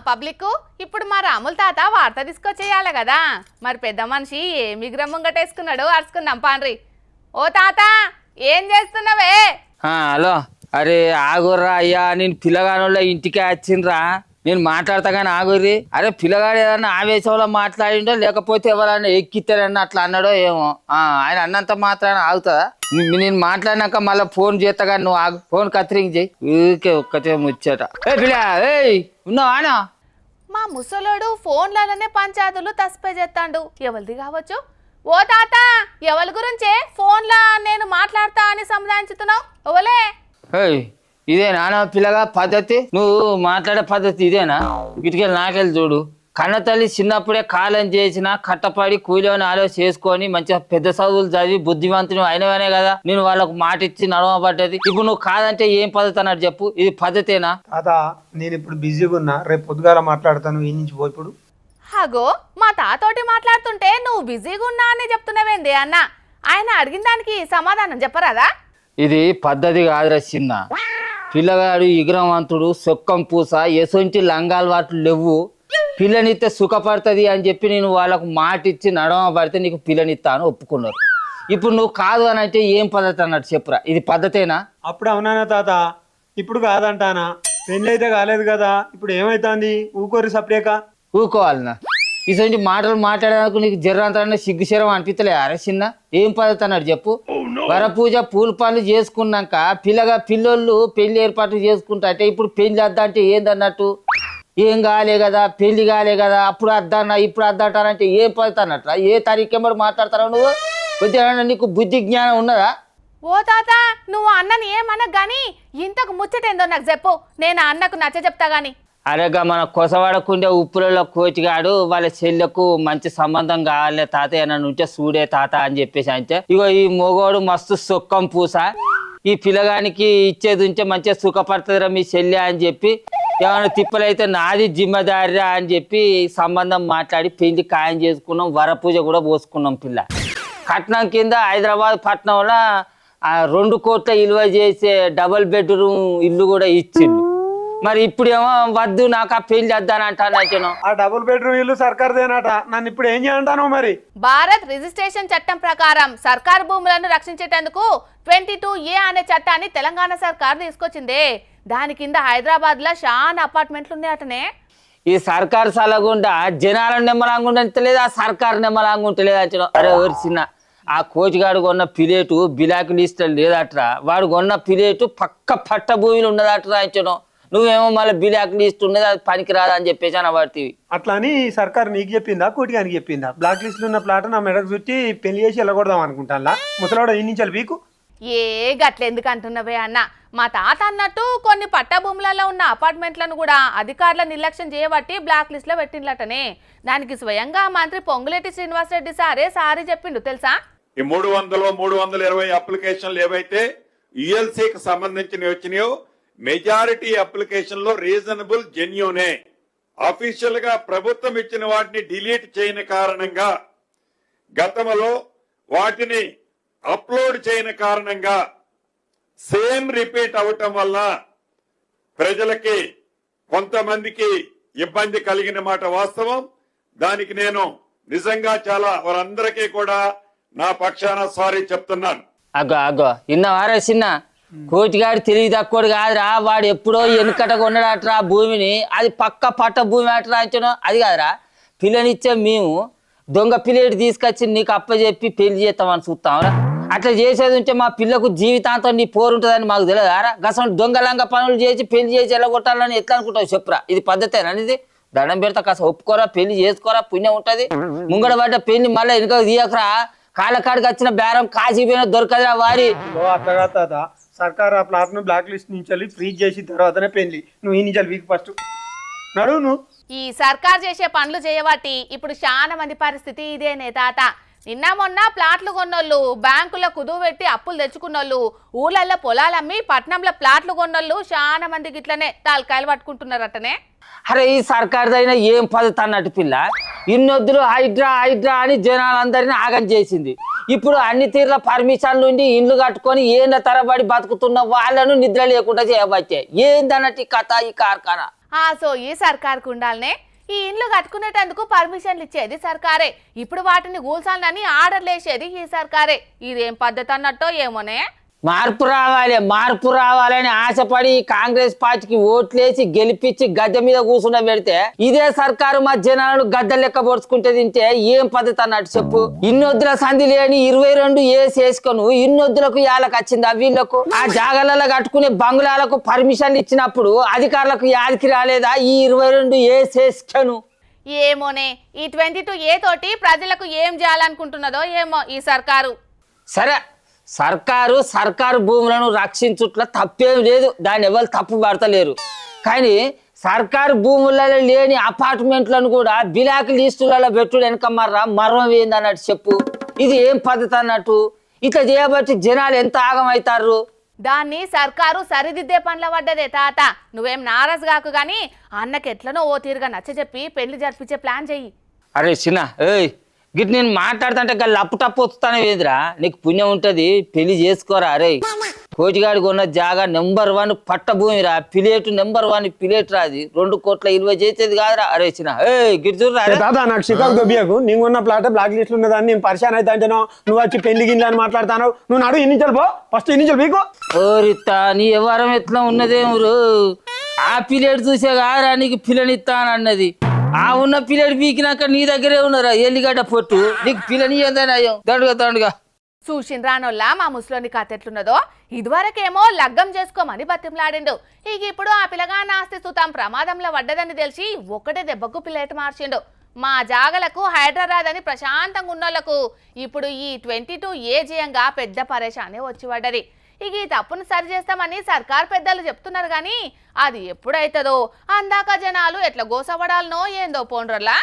Public ఇప్పుడు మా రాముల తాత వార్త తీసుకొచ్చేయాలి కదా. మరి పెద్ద మనిషి ఏ మిగ్రం ముంగటేసుకున్నాడు అరుచుకుందాం పాండ్రి. ఓ తాత ఏం చేస్తున్నావే? హలో, అరే ఆగుర్రా అయ్యా, నేను పిల్లగానుల ఇంటికి వచ్చిండ్రా, నేను మాట్లాడతా కానీ ఆగుర్రి. అరే పిల్లగాడు ఏదన్నా ఆవేశంలో మాట్లాడిండో లేకపోతే ఎవరన్నా ఎక్కిస్తారని అట్లా అన్నాడో ఏమో. ఆయన అన్నంత మాత్రాన ఆగుతుందా? నేను మాట్లాడినాక మళ్ళీ ఫోన్ చేస్తా కానీ నువ్వు ఆగు, ఫోన్ కత్తిరింగ్ చేయి. ఊరికే ఒక్కటే ముచ్చట. పిల్ల ఉన్నావానా? మా ముసలోడు ఫోన్లలోనే పంచాదులు తస్పే చేస్తాడు. ఎవరిది కావచ్చు? ఓ తాత ఎవరి గురించే ఫోన్లా నేను మాట్లాడతా అని సంధానించుతున్నావు? ఓలే ఇదేనా పిల్లగా పద్ధతి? నువ్వు మాట్లాడే పద్ధతి ఇదేనా? ఇటుకెళ్ళి నాకెళ్ళి చూడు. కన్న తల్లి చిన్నప్పుడే కాలం చేసిన కట్టపడి కూలిని ఆలోచన చేసుకొని మంచిగా పెద్ద చదువులు చదివి బుద్ధిమంతుని అయినవనే కదా నేను వాళ్ళకు మాట ఇచ్చి నడవబడ్డది. ఇప్పుడు నువ్వు కాదంటే ఏం పద్ధతి అన్నట్టు చెప్పు, ఇది పద్ధతేనా? తాత నేను ఇప్పుడు బిజీగా ఉన్నా, రేపు పొద్దుగాల మాట్లాడతాను. ఈ నుంచి పో ఇప్పుడు. హాగో మా తాతోటి మాట్లాడుతుంటే నువ్వు బిజీగా ఉన్నా అని చెప్తున్నావేంది అన్న? ఆయన అడిగిన దానికి సమాధానం చెప్పరాదా? ఇది పద్ధతి కాదురా చిన్న. పిల్లగాడు ఇగ్రవంతుడు, సొక్కం పూస, ఎసొంటి లంగాలు వాటి లేవు. పిల్లనిస్తే సుఖపడుతుంది అని చెప్పి నేను వాళ్ళకు మాట ఇచ్చి నడవబడితే నీకు పిల్లనిస్తాను ఒప్పుకున్నారు. ఇప్పుడు నువ్వు కాదు అని అంటే ఏం పద్ధతి అన్నట్టు చెప్పురా, ఇది పద్ధతేనా? అప్పుడు అవునానా తాత, ఇప్పుడు కాదంటానా? పెళ్ళి అయితే కాలేదు కదా, ఇప్పుడు ఏమైతుంది? ఊకోరు సపరేక ఊకోవాలనా? ఇటువంటి మాటలు మాట్లాడడానికి నీకు జర్రంతా సిగ్గుశరం అనిపించలే? అరే చిన్న ఏం పద్ధతి అన్నాడు చెప్పు. వరపూజ పూల పనులు చేసుకున్నాక పిల్లోళ్ళు పెళ్లి ఏర్పాట్లు చేసుకుంటా అంటే ఇప్పుడు పెళ్లి వద్దా అంటే ఏందన్నట్టు? ఏం కాలే కదా, పెళ్లి కాలే కదా, అప్పుడు వద్దన్నా ఇప్పుడు వద్దంటానంటే ఏం పద్ధతి అన్నట్రా? ఏ తారీఖు మాట్లాడతావు నువ్వు? కొద్దిగా నీకు బుద్ధి జ్ఞానం ఉన్నదా? ఓ తాత నువ్వు అన్నని ఏమన్నా గాని ఇంతకు ముచ్చటేందో నాకు చెప్పు, నేను అన్నకు నచ్చ చెప్తా గాని. అరేగా మన కొసవాడకుండే ఉప్పులలో కోచిగాడు వాళ్ళ చెల్లెకు మంచి సంబంధం కావాలే తాత ఏమన్నా ఉంటే చూడే తాత అని చెప్పేసి అంటే ఇగో ఈ మొగోడు మస్తు సుఖం పూస, ఈ పిల్లగానికి ఇచ్చేది ఉంటే మంచిగా సుఖపడుతుందిరా మీ చెల్లె అని చెప్పి ఏమైనా తిప్పలైతే నాది జిమ్మదారిరా అని చెప్పి సంబంధం మాట్లాడి పెళ్లి ఖాయం చేసుకున్నాం. వరపూజ కూడా పోసుకున్నాం. పిల్ల కట్నం కింద హైదరాబాద్ పట్టణంలో 2 కోట్ల విలువ చేసే డబుల్ బెడ్రూమ్ ఇల్లు కూడా ఇచ్చిండు. మరి ఇప్పుడేమో వద్దు నాకు ఆ పెళ్లి వద్దని అంటాను. ఆ డబుల్ బెడ్రూమ్ ఇల్లు సర్కార్దేనట, నన్ను ఇప్పుడు ఏం చేయంటాను? మరి భారత్ రిజిస్ట్రేషన్ చట్టం ప్రకారం సర్కారు భూములను రక్షించేటందుకు 22A అనే చట్టాన్ని తెలంగాణ సర్కార్ తీసుకొచ్చిందే. దాని కింద హైదరాబాద్ లో చాలా అపార్ట్మెంట్లు ఉన్నాయటనే. ఈ సర్కారు సలగుండా జనాలను నెమ్మలంగా ఉండలేదు, ఆ సర్కారు నెమ్మలంగా ఉంటలేదు అంటున్నావు. అరే ఎవరు చిన్న ఆ కోచిగాడు కొన్న పిలేటు బిలాక్ లిస్ట్ లేదట్రా, వాడు కొన్న పిలేటు పక్క పట్ట భూమిలో ఉన్నదట్రా అంటున్నావు. నువ్వేమో మళ్ళీ బిలాక్ లిస్ట్ ఉన్నది అది పనికి రాదా అని చెప్పేసి అనబడుతుంది. అట్లా అని సర్కార్ నీకు చెప్పిందా, కోటిగానికి చెప్పిందా? బ్లాక్ లిస్ట్ ఉన్న ప్లాట్ నా మెడకు చుట్టి పెళ్లి చేసి వెళ్ళకూడదాం అనుకుంటా ముసలాడ ఈ నుంచి వీకు. ఏ గట్లెందుకు అంటున్నవే అన్న? మా తాత అన్నట్టు కొన్ని పట్ట భూములలో ఉన్న అపార్ట్మెంట్లను కూడా అధికారుల నిర్లక్ష్యం చేయబట్టి బ్లాక్ లిస్ట్ లో పెట్టిండ్లటనే. దానికి స్వయంగా మంత్రి పొంగులేటి శ్రీనివాసరెడ్డి సారీ చెప్పిండు తెలుసా? ఈ 320 అప్లికేషన్లు ఏవైతే యుఎల్సీకి సంబంధించినవి వచ్చినాయో మెజారిటీ అప్లికేషన్ లో రీజనబుల్ జెన్యూనే. అఫీషియల్ గా ప్రభుత్వం ఇచ్చిన వాటిని డిలీట్ చేయని కారణంగా, గతంలో వాటిని అప్లోడ్ చేయని కారణంగా సేమ్ రిపీట్ అవటం వల్ల ప్రజలకి కొంతమందికి ఇబ్బంది కలిగిన మాట వాస్తవం. దానికి నేను నిజంగా చాలా వారందరికీ కూడా నా పక్షాన సారీ చెప్తున్నాను. అగ్గో ఇన్నవారా చిన్న కోటిగాడు తెలివి తక్కువడు కాదురా, వాడు ఎప్పుడో వెనుకట కొన్నాడట్రా భూమిని, అది పక్క పట్ట భూమి అట్రా అంచనో అది కాదురా. పిల్లనిచ్చే మేము దొంగ పిల్లేటి తీసుకొచ్చి నీకు అప్పచెప్పి పెళ్లి చేస్తామని చూస్తాంరా. అట్లా చేసేది ఉంటే మా పిల్లకు జీవితాంతం నీ పోరుంటుందని మాకు తెలియదారా? గసం దొంగలంగా పనులు చేసి పెళ్లి చేసి వెళ్ళగొట్టాలని ఎట్లా అనుకుంటావు చెప్పురా? ఇది పద్ధతేనా? ఇది దండం పెడతా కాస్త ఒప్పుకోరా, పెళ్లి చేసుకోరా, పుణ్యం ఉంటది. ముంగడ పడ్డ పెళ్లి మళ్ళీ వెనుకకు తీయకరా. కాళ్ళకాడికి వచ్చిన బేరం కాసిపోయినా దొరకదురా వారి. అట్లా సర్కార్ ఆ ప్లాట్ ను బ్లాక్ లిస్ట్ నుంచి ఫ్రీజ్ చేసిన తర్వాతనే పెళ్లి. నువ్వు ఈ నుంచి వీక్ ఫస్ట్ నడువు. నువ్వు ఈ సర్కార్ చేసే పనులు చేయబట్టి ఇప్పుడు చాలా మంది పరిస్థితి ఇదేనే తాత. నిన్న మొన్న ప్లాట్లు కొన్నోళ్ళు, బ్యాంకులో కుదువు పెట్టి అప్పులు తెచ్చుకున్నోళ్ళు, ఊళ్ళల్లో పొలాలు అమ్మి పట్నంలో ప్లాట్లు కొన్నోళ్ళు చాలా మందికి ఇట్లనే తాలకాయలు పట్టుకుంటున్నారటనే. అరే ఈ సర్కారుదైనా ఏం పద్ధతి అన్నట్టు పిల్ల, ఇన్నొద్దులు హైడ్రా అని జనాలందరినీ ఆగం చేసింది. ఇప్పుడు అన్ని తీర్ల పర్మిషన్లు ఉండి ఇండ్లు కట్టుకొని ఏళ్ళ తరబడి బతుకుతున్న వాళ్ళను నిద్ర లేకుండా చేయబట్టే. ఏందన్నట్టు ఈ కథ, ఈ కార్ఖానా? సో ఈ సర్కార్కు ఉండాలనే ఈ ఇండ్లు కట్టుకునేటందుకు పర్మిషన్లు ఇచ్చేది సర్కారే, ఇప్పుడు వాటిని కూల్చాలని ఆర్డర్లు వేసేది ఈ సర్కారే. ఇదేం పద్ధతి అన్నట్టో ఏమోనే. మార్పు రావాలని ఆశపడి కాంగ్రెస్ పార్టీకి ఓట్లేసి గెలిపించి గద్దె మీద కూర్చుండ పెడితే ఇదే సర్కారు మా జనాలను గద్దె లెక్క పొడుచుకుంటే తింటే ఏం పద్ధతి అన్నట్టు చెప్పు. ఇన్నొద్దుల సంధి లేని 22 ఏసి వేసుకొని ఇన్నొద్దులకు యాలకు వచ్చింది. వీళ్ళకు ఆ జాగాలలో కట్టుకునే బంగ్లాలకు పర్మిషన్లు ఇచ్చినప్పుడు అధికారులకు యాదికి రాలేదా ఈ 22 ఏసి వేసుకను? ఏమోనే, ఈ 22A తోటి ప్రజలకు ఏం చేయాలనుకుంటున్నదో ఏమో ఈ సర్కారు. సరే, సర్కారు భూములను రక్షించుట్ల తప్పేం లేదు, దాన్ని ఎవరు తప్పు పడతలేరు. కానీ సర్కారు భూములలో లేని అపార్ట్మెంట్లను కూడా బిలాక్ లిస్టులలో పెట్టుడు వెనక మర్మం ఏంది అన్నట్టు చెప్పు. ఇది ఏం పద్ధతి అన్నట్టు? ఇట్లా చేయబట్టి జనాలు ఎంత ఆగమవుతారు. దాన్ని సర్కారు సరిదిద్దే పనుల పడ్డదే తాత. నువ్వేం నారాజు కాకు గాని అన్నకి ఎట్లనో ఓ తీరుగా నచ్చజెప్పి పెళ్లి జరిపించే ప్లాన్ చెయ్యి. అరే చిన్న, ఏయ్ గిట్ నేను మాట్లాడుతుంటే లప్పు టప్పు వస్తానే వేదిరా, నీకు పుణ్యం ఉంటది, పెళ్లి చేసుకోరా. అరే కోటిగాడికి ఉన్న జాగా నెంబర్ 1 పట్టభూమిరా, పిలేటు నెంబర్ 1 పిలేట్ రాది, 2 కోట్ల విలువ చేసేది కాదురా. అరే చిన్న, గిడ్జురా తాత నాకు షికాకు దొబ్బియకు. నీకు ఉన్న ప్లాట్ బ్లాక్ లిస్ట్ ఉన్నదాన్ని నేను పరిశాన్ అయితే అంటేనో నువ్వు వచ్చి పెళ్లి గిన్నె అని మాట్లాడతాను. నువ్వు నాడు ఇన్నించలు పో, ఫస్ట్ ఇన్నించలు మీకు. ఓరిత్తా నీ వ్యవహారం ఎట్లా ఉన్నదేమరు, ఆ పిలేట్ చూసే కాదురా నీకు పిల్లనిత్తా అని అన్నది. ఆ ఉన్న పిల్లడు పీకినాక నీ దగ్గరే ఉన్నారా ఎల్లిగడ్డ పొట్టు, నీకు పిల్లని ఏందయ్యో దండుగా. చూసిండ్రానోళ్ళ మా ముసలోని కథ ఎట్లున్నదో. ఇదివరకేమో లగ్గం చేసుకోమని బతిమలాడిండు, ఇక ఇప్పుడు ఆ పిల్లగా నాస్తి సుతాం ప్రమాదంలో పడ్డదని తెలిసి ఒకటే దెబ్బకు పిల్లేట మార్చిండు. మా జాగలకు హైదరాబాద్ అని ప్రశాంతంగా ఉన్నోళ్లకు ఇప్పుడు ఈ 22A జయంగా పెద్ద పరేషానే వచ్చి పడ్డది. ఇక ఈ తప్పును సరి చేస్తామని సర్కార్ పెద్దలు చెప్తున్నారు కానీ అది ఎప్పుడైతుందో అందాక జనాలు ఎట్లా గోసపడాలనో ఏందో పోండ్రలా.